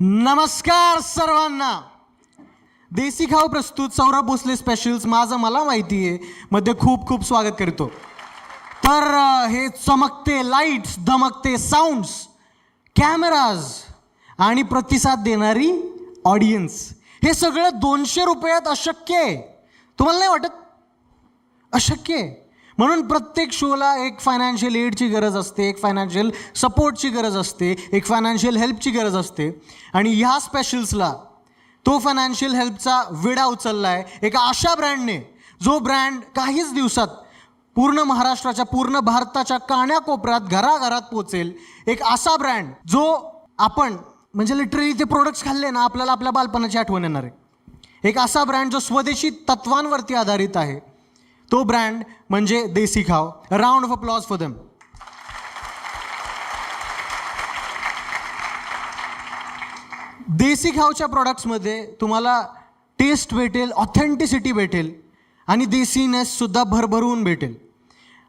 नमस्कार सर्वांना. देसी खाऊ प्रस्तुत सौरभ भोसले स्पेशल्स माझं मला माहिती आहे मध्ये खूप खूप स्वागत करतो. तर हे चमकते लाईट्स, धमकते साऊंड्स, कॅमेराज आणि प्रतिसाद देणारी ऑडियन्स, हे सगळं 200 रुपयात अशक्य आहे. तुम्हाला नाही वाटत? अशक्य आहे. म्हणून प्रत्येक शोला एक फायनान्शियल एडची गरज असते, एक फायनान्शियल सपोर्टची गरज असते, एक फायनान्शियल हेल्पची गरज असते. आणि ह्या स्पेशल्सला तो फायनान्शियल हेल्पचा विडा उचलला आहे एका अशा ब्रँडने, जो ब्रँड काहीच दिवसात पूर्ण महाराष्ट्राच्या, पूर्ण भारताच्या कानाकोपऱ्यात, घराघरात पोचेल. एक असा ब्रँड जो आपण म्हणजे लिटरली ते प्रोडक्ट्स खाल्ले ना आपल्याला आपल्या बालपणाची आठवण येणार आहे. एक असा ब्रँड जो स्वदेशी तत्वांवरती आधारित आहे. तो ब्रँड म्हणजे Desi Khao. Round of applause for them. Desi खावच्या प्रॉडक्ट्समध्ये तुम्हाला टेस्ट भेटेल, ऑथेंटिसिटी भेटेल आणि देसीनेससुद्धा भरभरून भेटेल.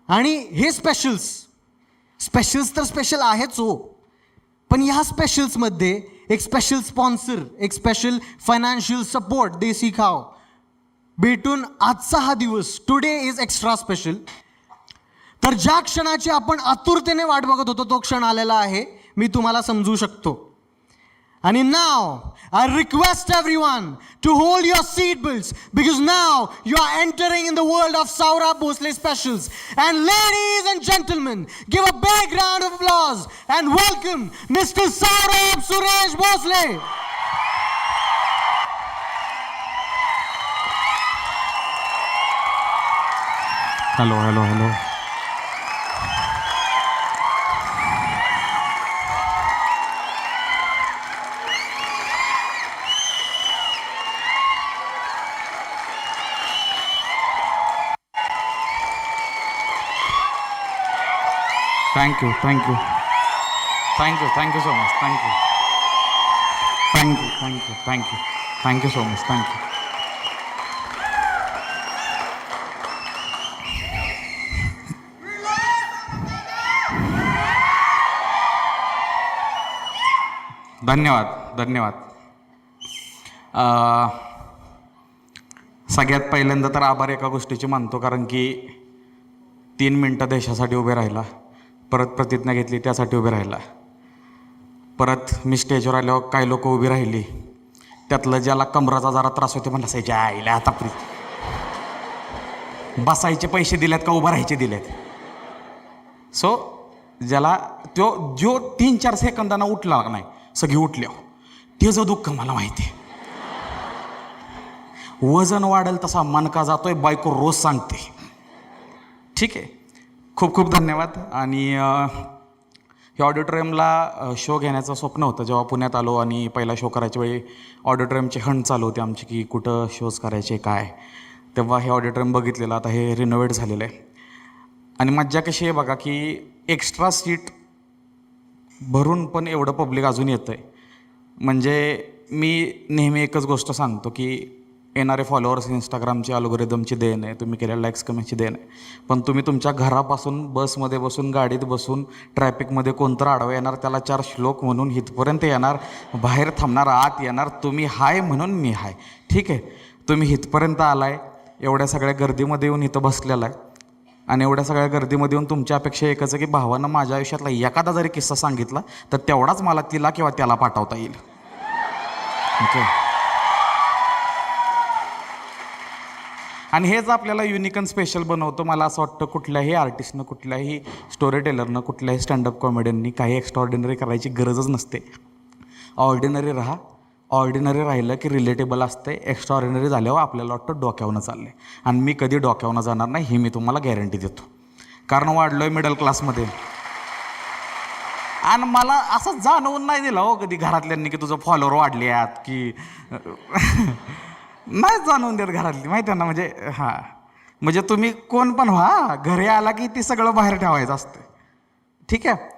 आणि हे स्पेशल्स तर स्पेशल आहेच हो, पण ह्या स्पेशल्समध्ये एक स्पेशल स्पॉन्सर, एक स्पेशल फायनान्शियल सपोर्ट देसी खाव भेटून आजचा हा दिवस, टुडे इज एक्स्ट्रा स्पेशल. तर ज्या क्षणाची आपण आतुरतेने वाट बघत होतो तो क्षण आलेला आहे, मी तुम्हाला समजू शकतो. आणि now I request everyone to hold your seat belts, because now you are entering in the world of Saurabh Bhosale specials. And ladies and gentlemen, give a big round of applause and welcome mister Saurabh Suresh Bhosale. Hello hello hello. Thank you thank you thank you thank you so much. Thank you thank you thank you thank you thank you so much. Thank you. धन्यवाद धन्यवाद. सगळ्यात पहिल्यांदा तर आभार एका गोष्टीची मानतो, कारण की 3 मिनटं देशासाठी उभे राहिला, परत प्रतिज्ञा घेतली त्यासाठी उभे राहिला, परत मी स्टेजवर आल्यावर काही लोक उभी राहिली, त्यातलं ज्याला कमराचा जरा त्रास होते म्हणलं असायच्या आईला आता बसायचे पैसे दिलेत का उभं राहायचे दिलेत. सो ज्याला जो 3-4 सेकंदांना उठला नाही, सगळी उठल्या, त्याचं दुःख मला माहिती आहे. वजन वाढेल तसा मनका जातोय, बायको रोज सांगते. ठीक आहे, खूप खूप धन्यवाद. आणि या ऑडिटोरियमला शो घेण्याचं स्वप्न होतं जेव्हा पुण्यात आलो, आणि पहिला शो करायच्या वेळी ऑडिटोरियमचे हंड चालू होते आमची की कुठं शोज करायचे काय, तेव्हा हे ऑडिटोरियम बघितलेलं. आता हे रिनोव्हेट झालेलं आहे. आणि मज्जा कशी आहे बघा की एक्स्ट्रा सीट भरून पण एवढं पब्लिक अजून येतं आहे. म्हणजे मी नेहमी एकच गोष्ट सांगतो की येणारे फॉलोअर्स इंस्टाग्रामची अल्गोरिदमची देण आहे, तुम्ही केलेल्या लाईक्स कमेंटची देण आहे, पण तुम्ही तुमच्या घरापासून बसमध्ये बसून, गाडीत बसून, ट्रॅफिकमध्ये कोणतं आडवं येणार त्याला 4 श्लोक म्हणून इथपर्यंत येणार, बाहेर थांबणार, आत येणार. तुम्ही हाय म्हणून मी हाय. ठीक आहे, तुम्ही इथपर्यंत आलाय, एवढ्या सगळ्या गर्दीमध्ये येऊन इथं बसलेला आहे, आणि एवढ्या सगळ्या गर्दीमध्ये येऊन तुमच्या अपेक्षा एकच आहे की भावानं माझ्या आयुष्यातला एखादा जरी किस्सा सांगितला तर तेवढाच मला तिला किंवा त्याला पाठवता येईल. ओके. आणि हेच आपल्याला युनिक अँड स्पेशल बनवतं. मला असं वाटतं कुठल्याही आर्टिस्टनं, कुठल्याही स्टोरी टेलरनं, कुठल्याही स्टँडअप कॉमेडियननी काही एक्स्ट्राऑर्डिनरी करायची गरजच नसते. ऑर्डिनरी राहा. ऑर्डिनरी राहिलं की रिलेटेबल असते. एक्स्ट्राऑर्डिनरी झाल्यावर आपल्याला वाटतं डोक्यावनं चाललं आहे, आणि मी कधी डोक्यावनं जाणार नाही, ही मी तुम्हाला गॅरंटी देतो. कारण वाढलो आहे मिडल क्लासमध्ये, आणि मला असं जाणवून नाही दिलं हो कधी घरातल्यांनी की तुझं फॉलोअर वाढले आहेत की नाही जाणवून देत घरातली, माहिती आहे ना. म्हणजे हां, म्हणजे तुम्ही कोण पण व्हा, घरी आला की ती सगळं बाहेर ठेवायचं असतं. ठीक आहे.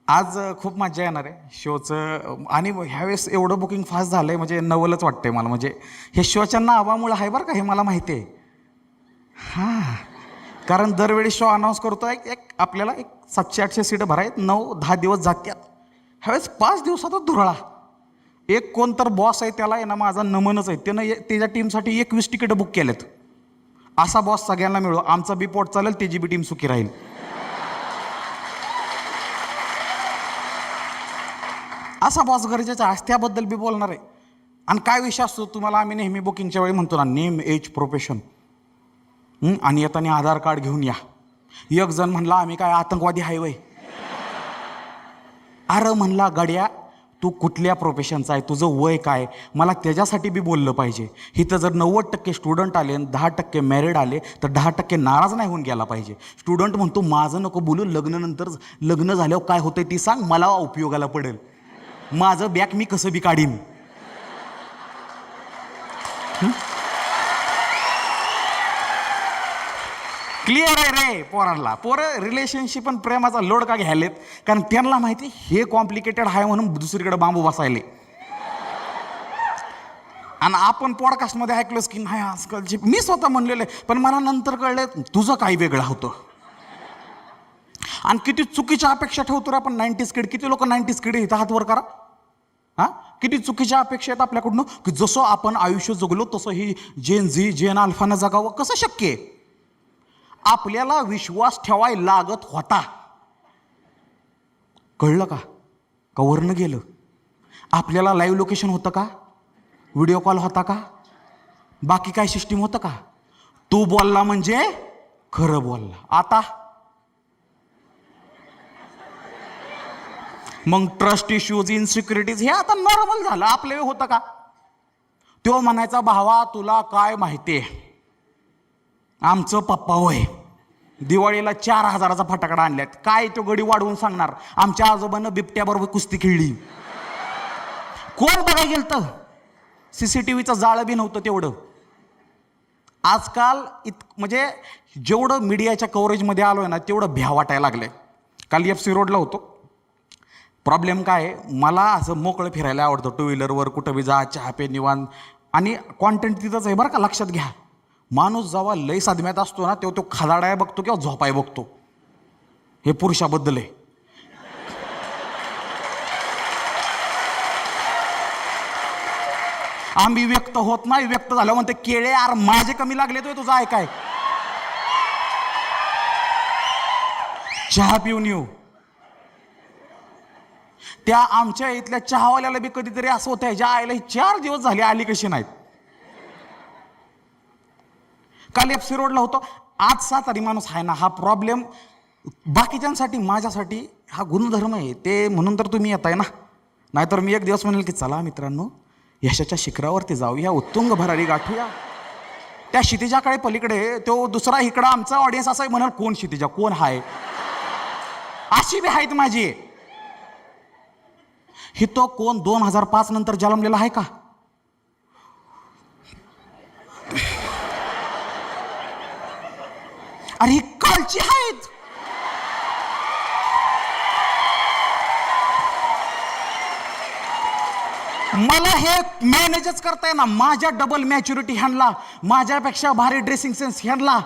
आज खूप मजा येणार आहे शोचं, आणि ह्यावेळेस एवढं बुकिंग फास्ट झालं आहे म्हणजे नवलच वाटतंय मला. म्हणजे हे शोच्या नावामुळं आहे बरं का, हे मला माहिती आहे. हां, कारण दरवेळी शो अनाऊन्स करतो एक आपल्याला 700-800 सीटं भरायत, 9-10 दिवस जात्यात. ह्यावेळेस 5 दिवसातच धुरळा. एक कोण तर बॉस आहे, त्याला आहे ना माझा नमनच आहे, त्यानं त्याच्या टीमसाठी 21 तिकीट बुक केलेत. असा बॉस सगळ्यांना मिळो, आमचा बी पोट चालेल, त्याची बी टीम सुखी राहील. असा बॉस गरजेचा आहे, त्याबद्दल बी बोलणार आहे. आणि काय विषय असतो तुम्हाला आम्ही नेहमी बुकिंगच्या वेळी म्हणतो ना, नेम एज प्रोफेशन, आणि येताना आधार कार्ड घेऊन या. एक जण म्हणला आम्ही काय आतंकवादी आहे वय. अरे म्हणला गड्या, तू कुठल्या प्रोफेशनचा आहे, तुझं वय काय, मला त्याच्यासाठी बी बोललं पाहिजे. इथं जर 90% स्टुडंट आले आणि 10% मॅरिड आले तर 10% नाराज नाही होऊन गेला पाहिजे. स्टुडंट म्हणतो माझं नको बोलू, लग्न झाल्यावर काय होतंय ती सांग, मला उपयोगाला पडेल, माझं बॅक मी कसं बी काढीन. क्लिअर आहे रे पोरांना. पोरं रिलेशनशिप आणि प्रेमाचा लोड का घ्यायलेत, कारण त्यांना माहिती हे कॉम्प्लिकेटेड आहे म्हणून दुसरीकडे बांबू बसायले. आणि आपण पॉडकास्टमध्ये ऐकलोच की नाही आजकालची, मी स्वतः म्हणलेलं आहे, पण मला नंतर कळलं तुझं काही वेगळं होतं. आणि किती चुकीच्या अपेक्षा ठेवतो रे आपण 90s किड. किती लोक 90s किड इथं हात वर करा. हां, किती चुकीच्या अपेक्षा आहेत आपल्याकडून की जसं आपण आयुष्य जगलो तसं ही जेन अल्फानं जगावं. कसं शक्य आहे? आपल्याला विश्वास ठेवायला लागत होता. कळलं का? वरनं गेलं. आपल्याला लाईव्ह लोकेशन होतं का? व्हिडिओ कॉल होता का? बाकी काय सिस्टीम होतं का? तू बोलला म्हणजे खरं बोलला. आता मग ट्रस्ट इश्यूज, इनसिक्युरिटीज हे आता नॉर्मल झालं. आपल्या होतं का? तो म्हणायचा भावा तुला काय माहिती आहे, आमचं पप्पा होय दिवाळीला 4000चा फटाकडा आणल्यात. काय तो गडी वाढवून सांगणार, आमच्या आजोबानं बिबट्याबरोबर कुस्ती खेळली. कोण बघायला गेलं तर CCTVचं जाळं बी नव्हतं तेवढं. आजकाल म्हणजे जेवढं मीडियाच्या कव्हरेजमध्ये आलोय ना तेवढं भ्या वाटायला लागलंय. काल FC रोडला होतो. प्रॉब्लेम काय आहे, मला असं मोकळं फिरायला आवडतं, टू व्हीलरवर कुठं बी जा, चहा पे निवांत, आणि कॉन्टेंट तिथंच आहे बरं का, लक्षात घ्या. माणूस जेव्हा लय साधम्यात असतो ना तेव्हा तो खादाडाय बघतो किंवा झोपाय बघतो. हे पुरुषाबद्दल आहे. आम्ही व्यक्त होत नाही, व्यक्त झालं म्हणते केळे यार माझे कमी लागले तो तुझा ऐकाय. चहा पिऊन येऊ. त्या आमच्या इथल्या चहावाल्याला बी कधीतरी असं होतं ज्या आईला 4 दिवस झाले आली कशी नाहीत. काल FC रोडला होतो. आज 7 तारीख माणूस आहे ना, हा प्रॉब्लेम बाकीच्यांसाठी, माझ्यासाठी हा गुणधर्म आहे. ते म्हणून तर तुम्ही येताय ना, नाहीतर मी एक दिवस म्हणेल की चला मित्रांनो यशाच्या शिखरावरती जाऊया, उत्तुंग भरारी गाठूया. त्या क्षितिजाकडे पलीकडे तो दुसरा इकडं आमचा ऑडियन्स असा म्हणाल कोण क्षितिजा, कोण हाय, अशी बी आहेत माझी. ही तो कोण 2005 नंतर जन्मलेला आहे का? अरे ही कालची आहेत. मला हे मॅनेजच करताय ना. माझ्या डबल मॅच्युरिटी ह्यांना, माझ्यापेक्षा भारी ड्रेसिंग सेन्स ह्यांना.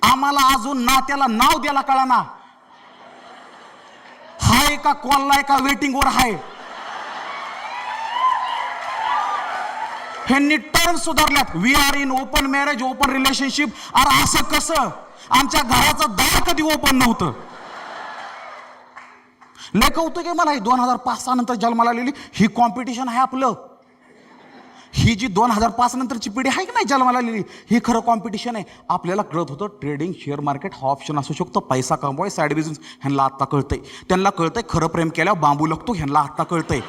आम्हाला अजून नात्याला नाव द्यायला कळा ना, हाय का कॉललाय का वेटिंगवर आहे. ह्यांनी टर्म सुधारल्यात. We are in open marriage, open relationship. अरे असं कसं? आमच्या घराचं दार कधी ओपन नव्हतं. लय कौतुक आहे मला. 2005 नंतर जन्माला आलेली ही कॉम्पिटिशन आहे आपलं. ही जी 2005 नंतरची पिढी आहे की नाही जन्माला आलेली, ही खरं कॉम्पिटिशन आहे. आपल्याला कळत होतं ट्रेडिंग, शेअर मार्केट हा ऑप्शन असू शकतो, पैसा कमवाय, साईड बिझनेस. ह्यांना आत्ता कळतंय. त्यांना कळतंय खरं प्रेम केल्यावर बांबू लागतो. ह्यांना आत्ता कळतंय.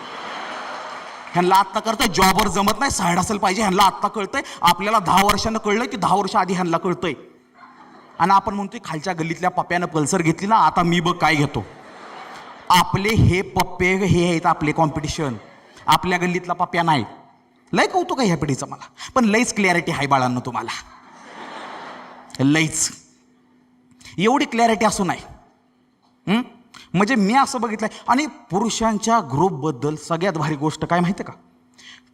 ह्यांना आत्ता कळतंय जॉबवर जमत नाही, साईड असेल पाहिजे. ह्यांना आत्ता कळतंय. आपल्याला 10 वर्षानं कळलंय की 10 वर्ष आधी ह्यांना कळतंय. आणि आपण म्हणतोय खालच्या गल्लीतल्या पप्प्यानं पल्सर घेतली ना, आता मी बघ काय घेतो. आपले हे पप्पे हे आहेत आपले कॉम्पिटिशन. आपल्या गल्लीतला पप्प्या नाही. लय कौतुक आहे ह्या पिढीचं मला. पण लईच क्लॅरिटी आहे बाळांनो तुम्हाला, लईच. एवढी क्लॅरिटी असू नाही. म्हणजे मी असं बघितलंय. आणि पुरुषांच्या ग्रुपबद्दल सगळ्यात भारी गोष्ट काय माहिती आहे का?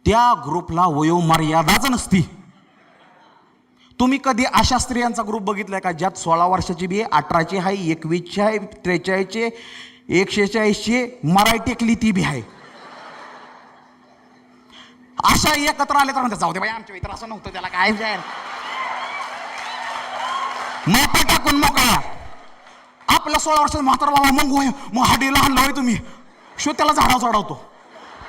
त्या ग्रुपला वयोमर्यादाच नसती. तुम्ही कधी अशा स्त्रियांचा ग्रुप बघितलाय का ज्यात 16 वर्षाची बी आहे, 18ची आहे, 21ची आहे, 43ची, 146ची, मराठी एकली ती बी आहे. अशा एकत्र आले तर म्हणतात जाऊ दे बाई आमच्या इतर असं नव्हतं, त्याला काय जाईल मापा टाकून मोकळा. आपल्या 16 वर्षाचा म्हातारा बाबा मग हाडीला आणला होय तुम्ही, शो त्याला झाडा चढवतो.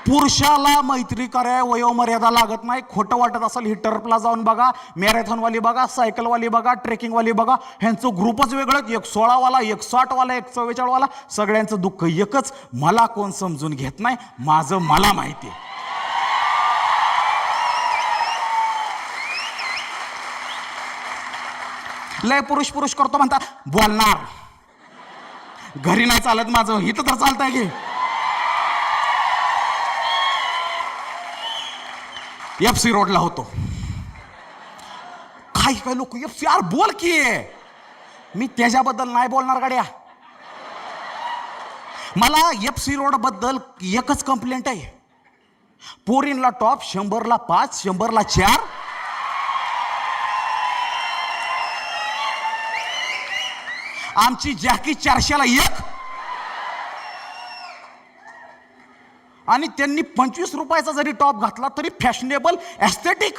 पुरुषाला मैत्री कराय वयोमर्यादा लागत नाही. खोटं वाटत असेल ही टर्फला जाऊन बघा, मॅरेथॉनवाली बघा, सायकलवाली बघा, ट्रेकिंगवाली बघा, ह्यांचं ग्रुपच वेगळं. एक 16वाला, एक 60वाला, एक 44वाला, सगळ्यांचं दुःख एकच, मला कोण समजून घेत नाही, माझं मला माहिती आहे. लय पुरुष पुरुष करतो म्हणता, बोलणार घरी नाही चालत माझं, इथं तर चालतंय की. FC रोडला होतो, काय लोक FC यार बोल की, मी त्याच्याबद्दल नाही बोलणार गाड्या. मला FC रोड बद्दल एकच कंप्लेंट आहे, पोरींला टॉप 100ला 5, 100ला 4. आमची जॅकी 400ला 1 आणि त्यांनी 25 रुपयाचा जरी टॉप घातला तरी फॅशनेबल एस्थेटिक.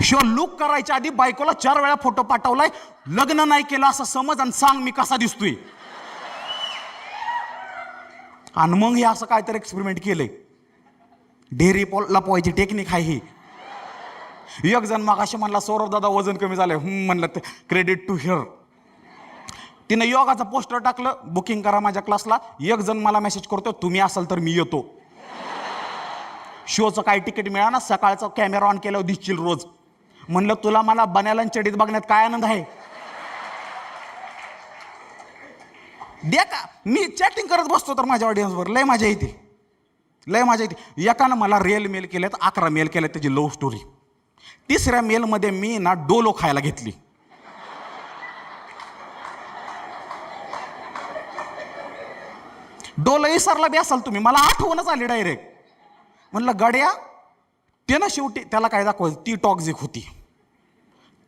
शो लुक करायच्या आधी बायकोला 4 वेळा फोटो पाठवलाय, लग्न नाही केलं असं समज आणि सांग मी कसा दिसतोय. आणि मग हे असं काहीतरी एक्सपेरिमेंट केलंय. डेअरी लपवायची टेक्निक आहे ही. एक जण मागाशी म्हणला सौरभ दादा वजन कमी झालंय, म्हणलं ते क्रेडिट टू हिअर. तिनं योगाचं पोस्टर टाकलं, बुकिंग करा माझ्या क्लासला. एक जण मला मेसेज करतो, तुम्ही असाल तर मी येतो. शोचं काय तिकीट मिळाना, सकाळचा कॅमेरा ऑन केल्यावर दिसशील रोज. म्हणलं तुला मला बनायला चडीत बघण्यात काय आनंद आहे. दे का मी चॅटिंग करत बसतो तर माझ्या ऑडियन्सवर लय मजा येते, लय मजा येते. एकानं मला रिअल मेल केलेत, 11 मेल केलेत त्याची लव्ह स्टोरी. 3ऱ्या मेलमध्ये मी ना डोलो खायला घेतली. डोलं विसरला बी असाल तुम्ही, मला आठवणच आली डायरेक्ट. म्हणलं गड्या त्यानं शेवटी त्याला काय दाखवायचं, ती टॉक्झिक होती.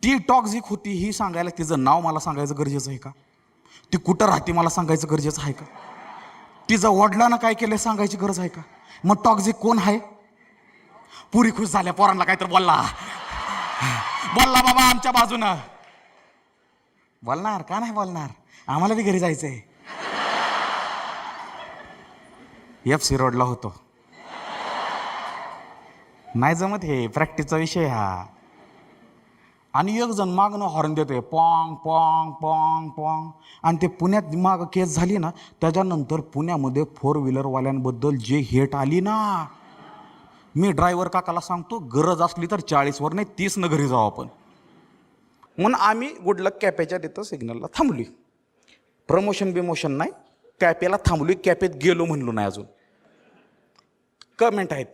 ती टॉक्झिक होती ही सांगायला तिचं नाव मला सांगायचं गरजेचं आहे का? ती कुठं राहते मला सांगायचं गरजेचं आहे का? तिचं वडिलांना काय केलं सांगायची गरज आहे का? मग टॉक्झिक कोण आहे? पुरी खुश झाल्या, पोरांना काहीतरी बोलला बाबा आमच्या बाजूनं. बोलणार का नाही बोलणार, आम्हाला बी घरी जायचंय. FC रोडला होतो, नाही जमत हे प्रॅक्टिसचा विषय हा. आणि एक जण मागणं हॉर्न देतोय, पॉंग पॉंग पॉंग पॉंग. आणि ते पुण्यात माग केस झाली ना, त्याच्यानंतर पुण्यामध्ये 4 व्हीलरवाल्यांबद्दल जे हेट आली ना, मी ड्रायव्हर काकाला सांगतो गरज असली तर 40वर नाही 30 घरी जाऊ आपण. म्हणून आम्ही गुडलक कॅपेच्या तिथं सिग्नलला थांबली. प्रमोशन बिमोशन नाही, कॅपेला थांबली, कॅपेत गेलो म्हणलो नाही अजून. कमेंट आहेत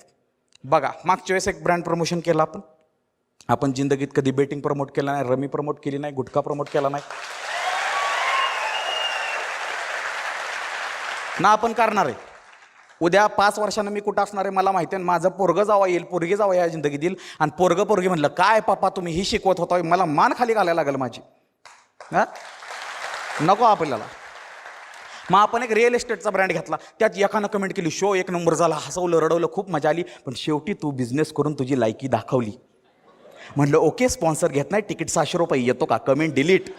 बघा. मागच्या वेळेस एक ब्रँड प्रमोशन केलं आपण जिंदगीत कधी बेटिंग प्रमोट केला नाही, रमी प्रमोट केली नाही, गुटखा प्रमोट केला नाही ना आपण करणार आहे. उद्या 5 वर्षानं मी कुठं असणार आहे मला माहिती आहे. माझं पोरगं जावा येईल, पोरगी जावा या जिंदगीत येईल. आणि पोरगी म्हणलं काय पापा तुम्ही ही शिकवत होता, मला मान खाली घालायला लागेल माझी. हा नको आपल्याला. मग आपण एक रिअल इस्टेटचा ब्रँड घेतला, त्यात एकानं कमेंट केली, शो 1 नंबर झाला, हसवलं रडवलं, खूप मजा आली, पण शेवटी तू बिझनेस करून तुझी लायकी दाखवली. म्हणलं ओके, स्पॉन्सर घेत नाही, तिकीट 600 रुपये, येतो का? Comment delete.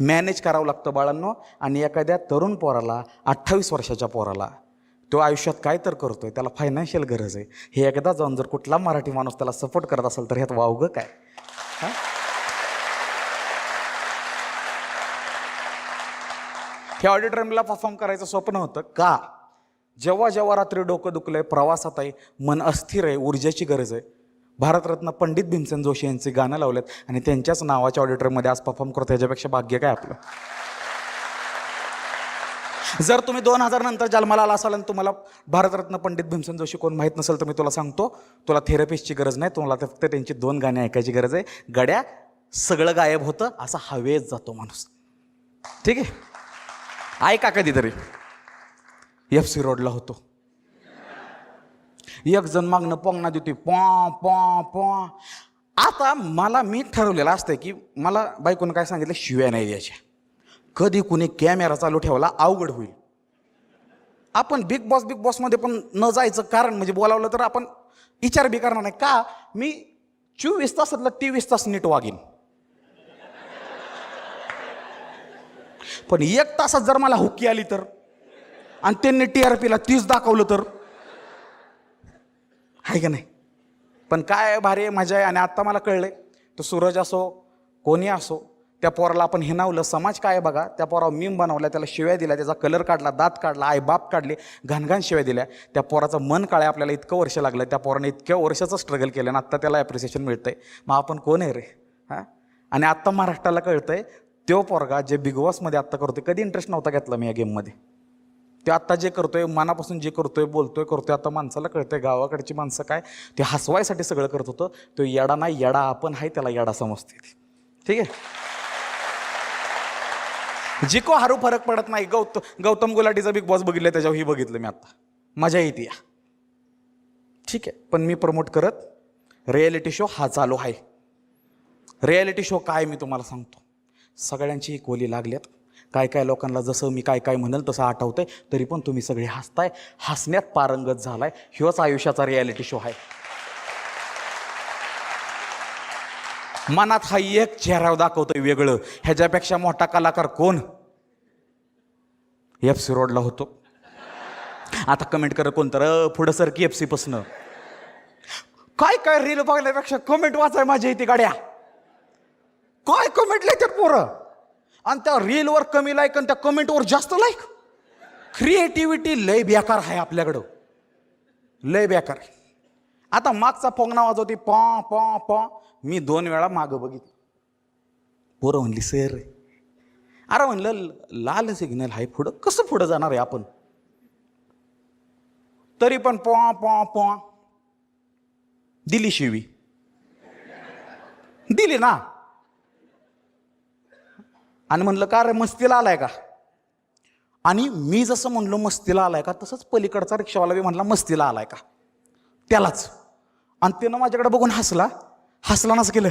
मॅनेज करावं लागतं बाळांनो. आणि एखाद्या तरुण पोराला, 28 वर्षाच्या पोराला, तो आयुष्यात काय तर करतोय, त्याला फायनान्शियल गरज आहे, हे एकदा जाऊन जर कुठला मराठी माणूस त्याला सपोर्ट करत असेल तर ह्यात वावगं काय? हां हे ऑडिटोरियमला परफॉर्म करायचं स्वप्न होतं का? जेव्हा जेव्हा रात्री डोकं दुखलंय, प्रवासात आहे, मन अस्थिर आहे, ऊर्जेची गरज आहे, भारतरत्न पंडित भीमसेन जोशी यांची गाणं लावलेत आणि त्यांच्याच नावाच्या ऑडिटोरियममध्ये आज परफॉर्म करतो, याच्यापेक्षा भाग्य काय आपलं? जर तुम्ही 2000 नंतर जन्माला आला असाल आणि तुम्हाला भारतरत्न पंडित भीमसेन जोशी कोण माहीत नसेल तर मी तुला सांगतो, तुला थेरपिस्टची गरज नाही, तुम्हाला फक्त त्यांची 2 गाणी ऐकायची गरज आहे. गड्या सगळं गायब होतं, असा हवेत जातो माणूस. ठीक आहे, ऐका कधीतरी. FC रोडला होतो, एक जण मागणं पोंगना देतोय, पॉ पॉ पॉ. आता मी ठरवलेलं असतं की मला बायकोनं काय सांगितलं, शिव्या नाही द्यायच्या. कधी कुणी कॅमेरा चालू ठेवला अवघड होईल. आपण बिग बॉसमध्ये पण न जायचं कारण म्हणजे बोलावलं तर आपण विचार बी करणार नाही का मी 24 तासातलं 23 तास नीट वागीन. पण 1 तासात जर मला हुकी आली तर आणि त्यांनी TRPला 30 दाखवलं तर आहे का नाही. पण काय भारी मजा आहे. आणि आत्ता मला कळलंय तो सूरज असो कोणी असो त्या पोराला आपण हिनावलं. समाज काय बघा, त्या पोरावर मीम बनवला, त्याला शिव्या दिल्या, त्याचा कलर काढला, दात काढला, आई बाप काढले, घाणघाण शिव्या दिल्या. त्या पोराचं मन काळे आपल्याला इतकं वर्ष लागलं, त्या पोराने इतक्या वर्षाचं स्ट्रगल केलं आणि आत्ता त्याला ॲप्रिसिएशन मिळतंय. मग आपण कोण आहे रे हां. आणि आत्ता महाराष्ट्राला कळतंय तो पोरगा जे बिग बॉसमध्ये आत्ता करतोय, कधी इंटरेस्ट नव्हता घेतला मी या गेममध्ये. ते आत्ता जे करतोय मनापासून जे बोलतोय आता माणसाला कळतंय. गावाकडची माणसं काय ते हसवायसाठी सगळं करत होतं. तो येडा नाही, येडा आपण आहे, त्याला येडा समजते. ठीक आहे. जिको हारू फरक पडत नाही. गौतम गुलाटीचा बिग बॉस बघितलं, त्याच्यावर ही बघितलं मी आता, मजा येते या. ठीक आहे. पण मी प्रमोट करत रियालिटी शो हा चालू आहे. रियालिटी शो काय मी तुम्हाला सांगतो, सगळ्यांची इक्वली लागल्यात. काय लोकांना जसं मी काय म्हणेल तसं आठवतंय, तरी पण तुम्ही सगळे हसताय, हसण्यात पारंगत झालाय. ह्योच आयुष्याचा रियालिटी शो आहे. मनात हा एक चेहरा दाखवतोय वेगळं. ह्याच्यापेक्षा मोठा कलाकार कोण FC रोडला होतो. आता कमेंट कर कोणतं पुढं सर की FC पासनं काय रील बघण्यापेक्षा कमेंट वाचाय माझ्या इथे गाड्या. काय कमेंट लिहितात पोरं, आणि त्या रीलवर कमी लाईक आणि त्या कमेंटवर जास्त लाईक. क्रिएटिव्हिटी लय बेकार आहे आपल्याकडं, लय बेकार. आता मागचा फोंगणा वाजवते पॉ पॉ पॉ. मी 2 वेळा मागं बघितलं. पोरं म्हणली सर, अरे म्हणलं लाल सिग्नल आहे पुढं, कसं पुढं जाणार आहे आपण. तरी पण पॉ पॉ पॉ दिली शिवी, दिली ना. आणि म्हणलं का रे मस्तीला आलाय का. आणि मी जसं म्हणलो मस्तीला आलाय का, तसंच पलीकडचा रिक्षावाला बी म्हणला मस्तीला आलाय का त्यालाच. आणि त्यानं माझ्याकडे बघून हसला नाच केलं.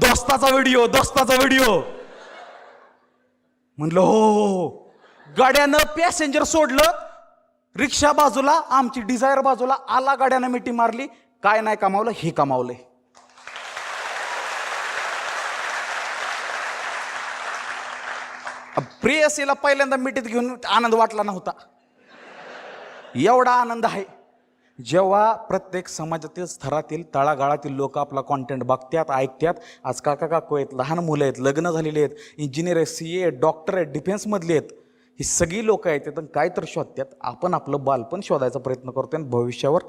दोस्ताचा व्हिडिओ म्हणलं हो. गाड्यानं पॅसेंजर सोडलं, रिक्षा बाजूला, आमची डिझायर बाजूला, आला गाड्यानं मिठी मारली. काय नाही कमावलं, हे कमावलंय. प्रेयसीला पहिल्यांदा मिठीत घेऊन आनंद वाटला नव्हता. एवढा आनंद आहे जेव्हा प्रत्येक समाजातील स्तरातील तळागाळातील लोक आपला कॉन्टेंट बघतात, ऐकतात. आज काकू आहेत, लहान मुलं आहेत, लग्न झालेली आहेत, इंजिनियर आहेत, CA आहेत, डॉक्टर आहेत, डिफेन्समधली आहेत. ही सगळी लोक आहेत, तर काय तर शोधतात. आपण आपलं बालपण शोधायचा प्रयत्न करतो आणि भविष्यावर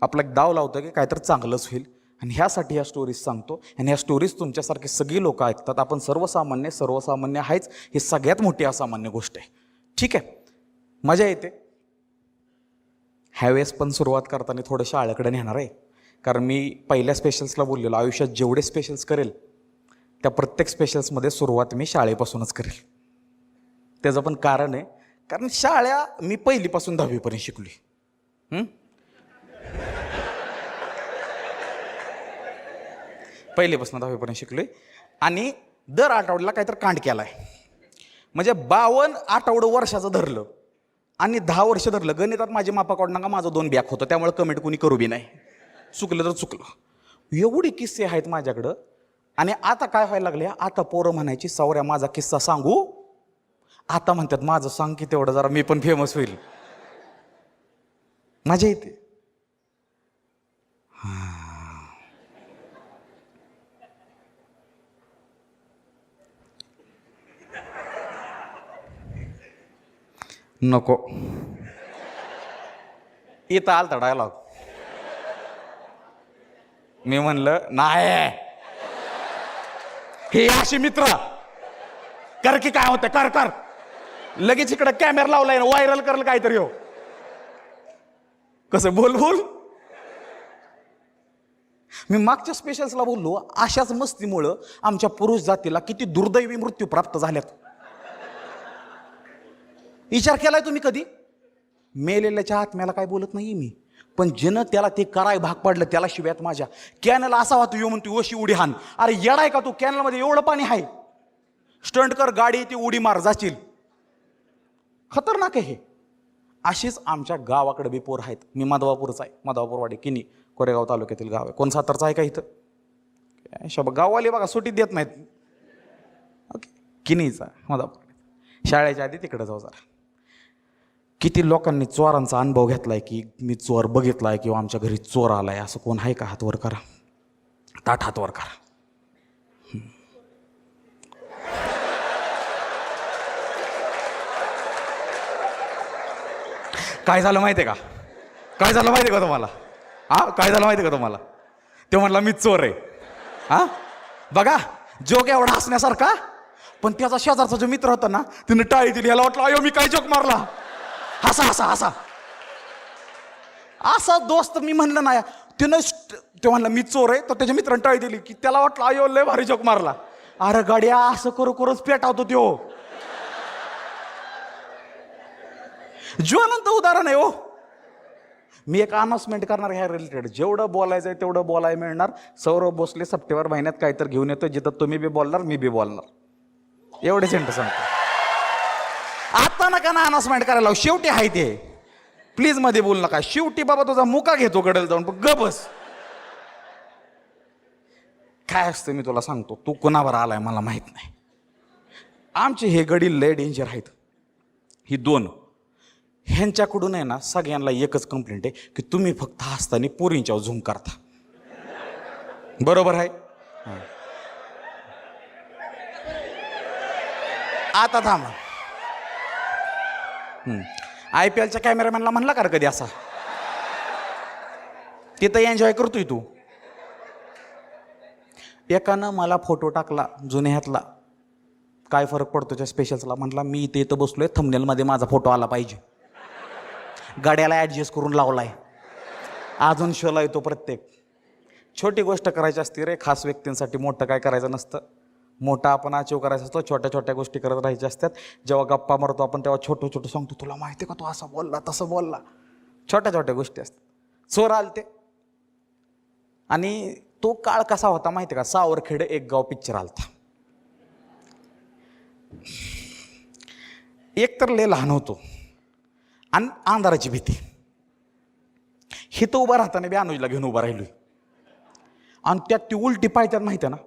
आपला एक दाव लावतो की काहीतरी चांगलंच होईल. आणि ह्यासाठी ह्या स्टोरीज सांगतो. आणि ह्या स्टोरीज तुमच्यासारखी सगळी लोक ऐकतात. आपण सर्वसामान्य आहेच, ही सगळ्यात मोठी असामान्य गोष्ट आहे. ठीक आहे, मजा येते. ह्यावेळेस पण सुरुवात करताना थोडं शाळेकडे नेणार आहे. कारण मी पहिल्या स्पेशल्सला बोललेलो, आयुष्यात जेवढे स्पेशल्स करेल त्या प्रत्येक स्पेशल्समध्ये सुरुवात मी शाळेपासूनच करेल. त्याचं पण कारण आहे, कारण शाळा मी 1ली पासून 10वी पर्यंत शिकलोय. पहिलीपासून 10वी पर्यंत शिकलोय. आणि दर आठवड्याला काहीतरी कांड केला आहे. म्हणजे 52 आठवडं वर्षाचं धरलं आणि 10 वर्ष धरलं. गणितात माझी मापा काढू नका, माझं 2 बॅक होतं, त्यामुळे कमेंट कोणी करू बी नाही. चुकलं तर चुकलं. एवढे किस्से आहेत माझ्याकडं. आणि आता काय व्हायला लागले, आता पोरं म्हणायची सौऱ्या माझा किस्सा सांगू. आता म्हणतात माझं सांग की तेवढं जरा मी पण फेमस होईल. मजा येते. नको, इथं आलता डायलॉग. मी म्हणलं नाही, हे अशी मित्र कर की काय होतं, कर. लगेच इकडे कॅमेरा लावलाय, व्हायरल करल काहीतरी. हो कसं बोल. मी मागच्या स्पेशल्सला बोललो, अशाच मस्तीमुळं आमच्या पुरुष जातीला किती दुर्दैवी मृत्यू प्राप्त झाल्यात. विचार केलाय तुम्ही कधी? मेलेल्याच्या आत्म्याला काय बोलत नाही मी, पण ज्यानं त्याला ते कराय भाग पडलं त्याला शिव्यात माझ्या. कॅनल असा वाहतो येऊ म्हणतो अशी उडी हान. अरे येडाय का तू, कॅनलमध्ये एवढं पाणी आहे, स्टंट कर, गाडी ती उडी मार, जाशील. खतरनाक आहे हे. अशीच आमच्या गावाकडे बी पोर आहेत. मी माधवापूरचा आहे, माधवापूरवाडी किनी कोरेगाव तालुक्यातील गाव आहे. कोण सातारचं आहे का इथं? शबा गाववाले बघा सुट्टी देत नाहीत. ओके, किनीचा माधवापूर. शाळेच्या आधी तिकडे जाऊ जरा. किती लोकांनी चोरांचा अनुभव घेतलाय की मी चोर बघितलाय किंवा आमच्या घरी चोर आलाय, असं कोण आहे का? हात वर करा, ताठ हात वर करा. काय झालं माहिती आहे का? काय झालं माहिती आहे का तुम्हाला? काय झालं माहिती आहे का तुम्हाला? ते म्हणला मी चोर आहे. बघा जोक एवढा हसण्यासारखा, पण त्याचा शेजारचा जो मित्र होता ना, तिने टाळी दिली. याला वाटलं अयो मी काय जोक मारला. हसा हसा हसा. असा दोस्त मी म्हणलं नाही. ते म्हणला मी चोर आहे, तर त्याच्या मित्रांनी टाळी दिली की त्याला वाटलं अयो लय भारी जोक मारला. अरे गाड्या असं करू करूच पेटावतो त्यो. ज्वलंत उदाहरण आहे हो. मी एक अनाउन्समेंट करणार ह्या रिलेटेड. जेवढं बोलायचं आहे तेवढं बोलायला मिळणार. सौरभ भोसले सप्टेंबर महिन्यात काहीतरी घेऊन येतो जिथं तुम्ही बी बोलणार मी बी बोलणार. एवढे सेंटर सांगतो. आता नका ना अनाउन्समेंट करायला. शेवटी आहे ते. प्लीज मध्ये बोलू नका. शेवटी बाबा तुझा मुका घेतो गडल जाऊन, ग बस. काय असतं मी तुला सांगतो. तू कोणावर आलाय मला माहित नाही. आमचे हे गडी लय डेंजर आहेत. ही दोन ह्यांच्याकडून आहे ना सगळ्यांना एकच कंप्लेंट आहे की तुम्ही फक्त हसताना पोरींच्यावर झूम करता. बरोबर आहे. आता थांबा. IPLच्या कॅमेरामॅनला म्हणला का कधी असा? तिथं एन्जॉय करतोय तू. एकानं मला फोटो टाकला जुन्यातला. काय फरक पडतो त्या स्पेशल्सला? म्हटला मी इथं बसलोय, थंबनेलमध्ये माझा फोटो आला पाहिजे. गाड्याला ॲडजस्ट करून लावलाय. अजून शोला येतो प्रत्येक. छोटी गोष्ट करायची असते रे. खास व्यक्तींसाठी मोठं काय करायचं नसतं. मोठा आपण अचीव करायचा असतो. छोट्या छोट्या गोष्टी करत राहायच्या असतात. जेव्हा गप्पा मारतो आपण तेव्हा छोटं छोटं सांगतो. तुला माहिती का तू असं बोलला तसं बोलला. छोट्या छोट्या गोष्टी असतात. चोर आलते आणि तो काळ कसा होता माहिती का? सावरखेड एक गाव पिक्चर आलता. एक तर लय लहान होतो आणि अंधाराची भीती. हिथं उभा राहताना बी अनुजला घेऊन उभा राहिलोय. आणि त्यात ती उलटी पायत्यात माहिती आहे ना.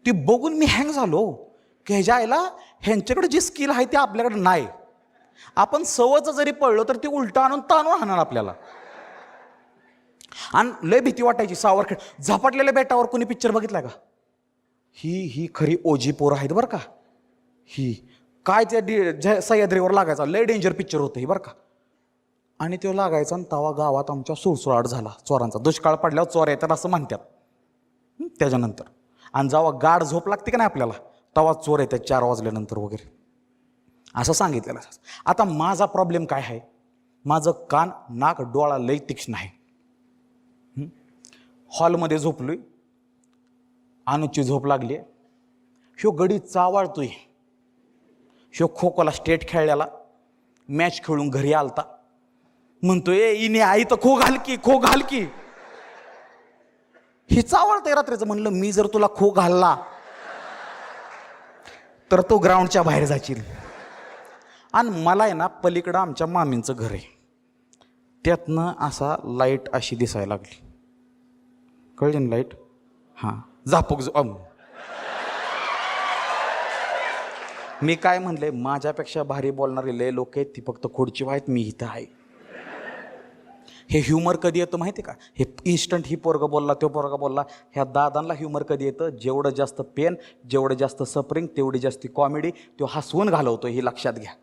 ती बघून मी हँग झालो की ह्याच्या आईला ह्यांच्याकडे जी स्किल आहे ती आपल्याकडे नाही. आपण सवचं जरी पडलो तर ती उलटा आणून ताणून हाणार आपल्याला. आणि लय भीती वाटायची. सावरखेड झपाटलेल्या बेटावर कोणी पिक्चर बघितलाय का? ही खरी ओजी पोरं आहेत बरं का. ही काय त्या सह्याद्रीवर लागायचा लय डेंजर पिक्चर होतं ही बरं का. आणि तो लागायचा आणि तवा गावात आमच्या सुळसुळाट झाला चोरांचा. दुष्काळ पडल्यावर चोर येतात असं म्हणतात. त्याच्यानंतर आणि जेव्हा गाढ झोप लागते का नाही आपल्याला तेव्हा चोर येतात 4 वाजल्यानंतर वगैरे असं सांगितलेलं. आता माझा प्रॉब्लेम काय आहे? माझं कान नाक डोळा लय तीक्ष्ण आहे. हॉलमध्ये झोपलोय. अनुची झोप लागली. ह्यो गडी चावाळतोय. ह्यो खोकोला स्टेट खेळल्याला मॅच खेळून घरी आलता. म्हणतोय इने आई तर खो घाल की खो घाल की. ही चावळतंय रात्रीचं. म्हणलं मी जर तुला खो घालला तर तो ग्राउंडच्या बाहेर जाशील. आणि मला आहे ना पलीकडं आमच्या मामींचं घर आहे. त्यातनं असा लाईट अशी दिसायला लागली. कळली ना लाईट? हां झापूक मी काय म्हणले माझ्यापेक्षा भारी बोलणारे लय लोक आहेत. ती फक्त खुर्ची आहेत. मी इथं आहे. हे ह्युमर कधी येतं माहिती का? हे इन्स्टंट ही पोरगा बोलला तो पोरगा बोलला. ह्या दादांना ह्युमर कधी येतं? जेवढं जास्त पेन जेवढं जास्त सफरिंग तेवढी जास्त कॉमेडी तो हसवून घालवतो. हे लक्षात घ्या.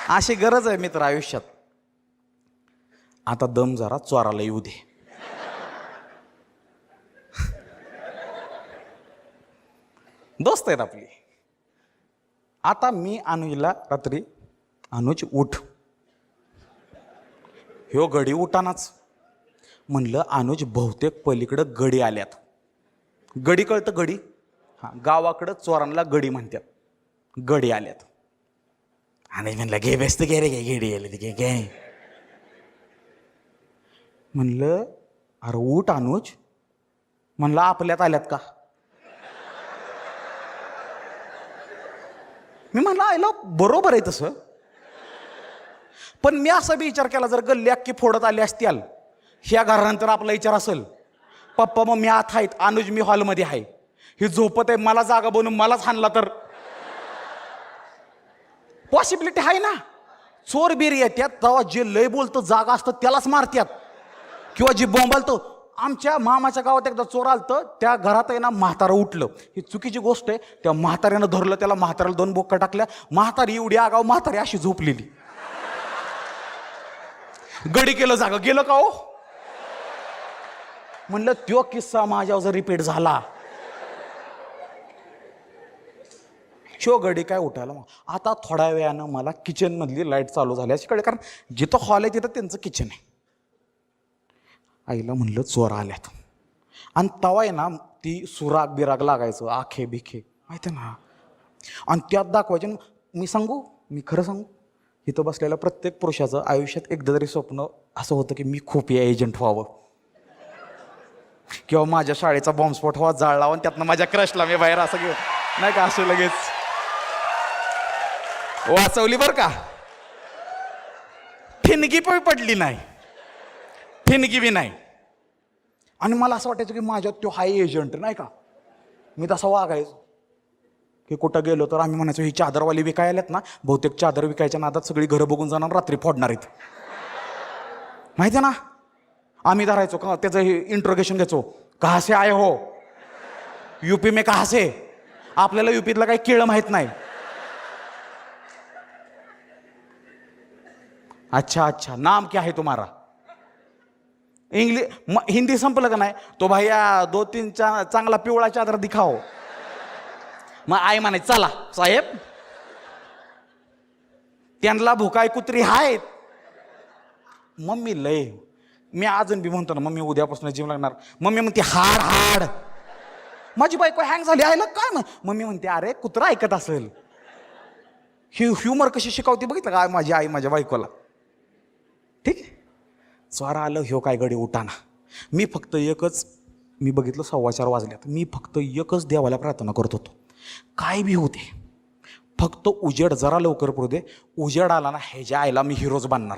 अशी गरज आहे मित्र आयुष्यात. आता दम जरा चोराला येऊ दे. दोस्त आहेत आपली. आता मी अनुजला रात्री अनुज उठ. ह्यो गडी उठानाच. म्हणलं अनुज बहुतेक पलीकडं गडी आल्यात. गडी कळतं गडी? हां गावाकडं चोरांना गडी म्हणतात. गडी आल्यात. आणि म्हणलं घे बेस्त घे रे घे गेडी आले ते घे. म्हणलं अरे उठ अनुज. म्हणलं आपल्यात आल्यात का? मी म्हणलं आईला बरोबर आहे तसं, पण मी असा बी विचार केला, जर गल्ली अख्खी फोडत आली असतील, ह्या घरानंतर आपला विचार असेल, पप्पा मग मी आत आहेत, अनुज मी हॉलमध्ये आहे, ही झोपत आहे, मला जागा बनवून मलाच हाणला तर पॉसिबिलिटी आहे ना. चोर बीर येतात तेव्हा जे लय बोलतं जागा असतं त्यालाच मारतात, किंवा जे बोंबालतो. आमच्या मामाच्या गावात एकदा चोर आलतं, त्या घरात आहे ना म्हातारं उठलं. ही चुकीची गोष्ट आहे. त्या म्हाताऱ्यानं धरलं त्याला, म्हाताऱ्याला 2 बोक्का टाकल्या. म्हातारी एवढी आगाव, म्हातारी अशी झोपलेली. गडी केलं जागा, गेलं का हो. म्हणलं तो किस्सा माझ्यावर जर रिपीट झाला, शो गडी काय उठायला. मग आता थोड्या वेळानं मला किचन मधली लाईट चालू झाली अशी कळलं, कारण जिथं हॉल आहे तिथं त्यांचं किचन आहे. आईला म्हणलं चोर आल्यात, आणि तवा आहे ना ती सुराग बिराग लागायचं, आखे बिखे माहिती ना, आणि त्यात दाखवायचे. मी सांगू, मी खरं सांगू, इथं बसलेल्या प्रत्येक पुरुषाचं आयुष्यात एकदा तरी स्वप्न असं होतं की मी खुफिया एजंट व्हावं, किंवा माझ्या शाळेचा बॉम्बस्फोट व्हावा, जाळ लावून त्यातनं माझ्या क्रशला मी बाहेर असं घेऊ नाही का, असं लगेच वाचवली बरं का. ठिणगी पण पडली नाही, ठिणगी बी नाही. आणि मला असं वाटायचं की माझ्यात तो हाय एजंट नाही का, मी तसा वागायचो. की कुठं गेलो तर आम्ही म्हणायचो ही चादरवाली विकायला आहेत ना, बहुतेक चादर विकायच्या नादात सगळी घरं बघून जाणार, रात्री फोडणार आहेत माहिती आहे ना. आम्ही धरायचो का त्याचं हे इंट्रोगेशन घ्यायचो, कहा से आए हो, यूपी में कहा से. आपल्याला यूपीतला काही केळं माहित नाही. अच्छा अच्छा, नाम क्या है तुम्हारा. इंग्लिश हिंदी संपलं का नाही, तो भैया 2-3 चांगला पिवळा चादर दिखाओ. मग आई म्हणे चला साहेब, त्यांना भुकाय कुत्री आहेत. मम्मी लय, मी अजून बी म्हणतो ना मम्मी उद्यापासून जिम लागणार. मम्मी म्हणते हाड हाड. माझी बायको हँग झाली, आयला काय मम्मी म्हणते अरे कुत्रा ऐकत असेल. ह्युमर कशी शिकवते बघितलं का माझी आई माझ्या बायकोला. ठीक आहे, स्वारा आलं, ह्यो काय गडी उठाना. मी फक्त एकच, मी बघितलं 4:15 वाजल्यात, मी फक्त एकच देवाला प्रार्थना करत होतो, काय बी होते फक्त उजेड जरा लवकर पडू दे. उजेड आला ना ह्याच्या आईला मी हिरोज बांधणार.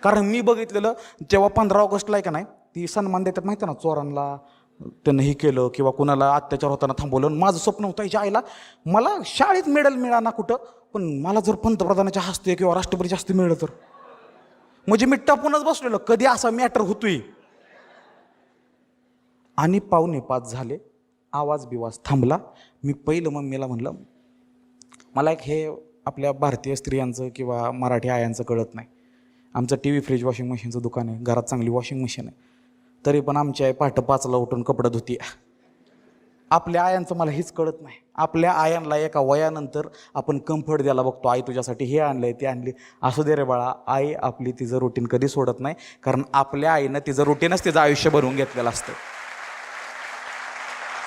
कारण मी बघितलेलं जेव्हा 15 ऑगस्टला आहे का नाही, ती सन्मान देतात माहिती ना, चोरांना त्यानं हे केलं किंवा कुणाला अत्याचार होताना थांबवलं. माझं स्वप्न होतं ह्याच्या आईला मला शाळेत मेडल मिळाना कुठं, पण मला जर पंतप्रधानाच्या हस्ते किंवा राष्ट्रपतीच्या हस्ते मिळलं तर, म्हणजे मी टपूनच बसलेलो कधी असा मॅटर होतोय. आणि 4:45 झाले, आवाज बिवाज थांबला. मी पहिलं मम्मीला म्हणलं, मला एक हे आपल्या भारतीय स्त्रियांचं किंवा मराठी आयांचं कळत नाही. आमचं TV फ्रीज वॉशिंग मशीनचं दुकान आहे, घरात चांगली वॉशिंग मशीन आहे, तरी पण आमची आई पहाटे 5ला उठून कपडे धुती. आपल्या आयांचं मला हेच कळत नाही. आपल्या आयांना एका वयानंतर आपण कम्फर्ट द्यायला बघतो, आई तुझ्यासाठी हे आणलंय ते आणले. असू दे रे बाळा, आई आपली तिचं रुटीन कधी सोडत नाही, कारण आपल्या आईनं तिचं रुटीनच तिचं आयुष्य भरवून घेतलेलं असतं.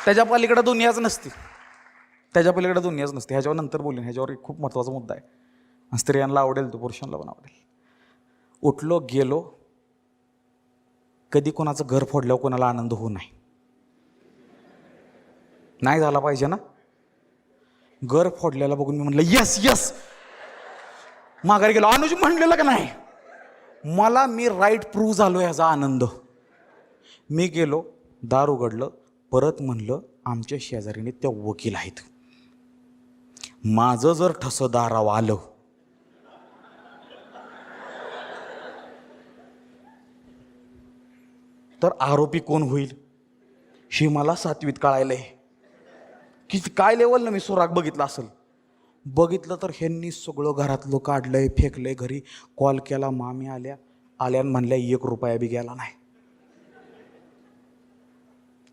त्याच्या पलीकडे दुनियाच नसते, त्याच्या पलीकडे दुनियाच नसते. ह्याच्यावर नंतर बोलेन, ह्याच्यावर एक खूप महत्त्वाचा मुद्दा आहे. स्त्रियांना आवडेल तो पुरुषांना पण आवडेल. उठलो गेलो, कधी कोणाचं घर फोडल्यावर कोणाला आनंद होऊ नाही, नाही झाला पाहिजे ना. घर फोडल्याला बघून मी म्हणलं यस यस, माघारी गेलो. अनुज म्हणलेलं का नाही मला, मी राईट प्रूव्ह झालो ह्याचा आनंद. मी गेलो, दार उघडलं, परत म्हणलं आमच्या शेजारीने त्या वकील आहेत, माझं जर ठसं दारावर आलं तर आरोपी कोण होईल हे मला 7वीत कळायलंय. की काय लेवलनं मी सुराग बघितला असेल. बघितलं तर ह्यांनी सगळं घरातलं काढलंय, फेकलंय घरी. कॉल केला, मामी आल्यान म्हणल्या 1 रुपया बी गेला नाही,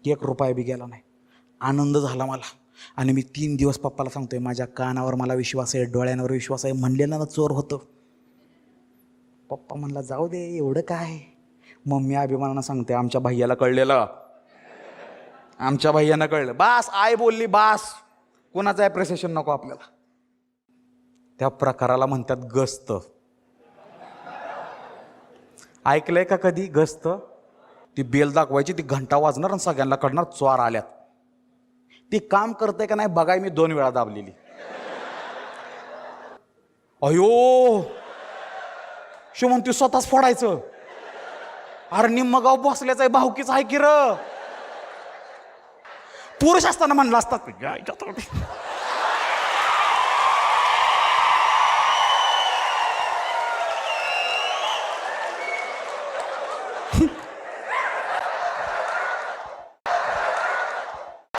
1 रुपया बी गेला नाही. आनंद झाला मला. आणि मी 3 दिवस पप्पाला सांगतोय माझ्या कानावर मला विश्वास आहे, डोळ्यांवर विश्वास आहे, म्हणलेलं ना चोर होतं. पप्पा म्हणला जाऊ दे एवढं काय. मम्मी अभिमानानं सांगते आमच्या भैयाला कळलेलं, आमच्या भैयानं कळलं. बास, आई बोलली बास, कोणाचं ॲप्रिसिएशन नको आपल्याला. त्या प्रकाराला म्हणतात गस्त. ऐकलंय का कधी गस्त. ती बेल दाखवायची, ती घंटा वाजणार आणि सगळ्यांना कळणार चोर आल्यात. ती काम करते का नाही बघाय मी 2 वेळा दाबलेली. अयो शो म्हणतो स्वतःच फोडायचं. अरे निम्म गाव बसल्याच आहे, भाऊकीच आहे की र. पुरुष असताना म्हणलं असतात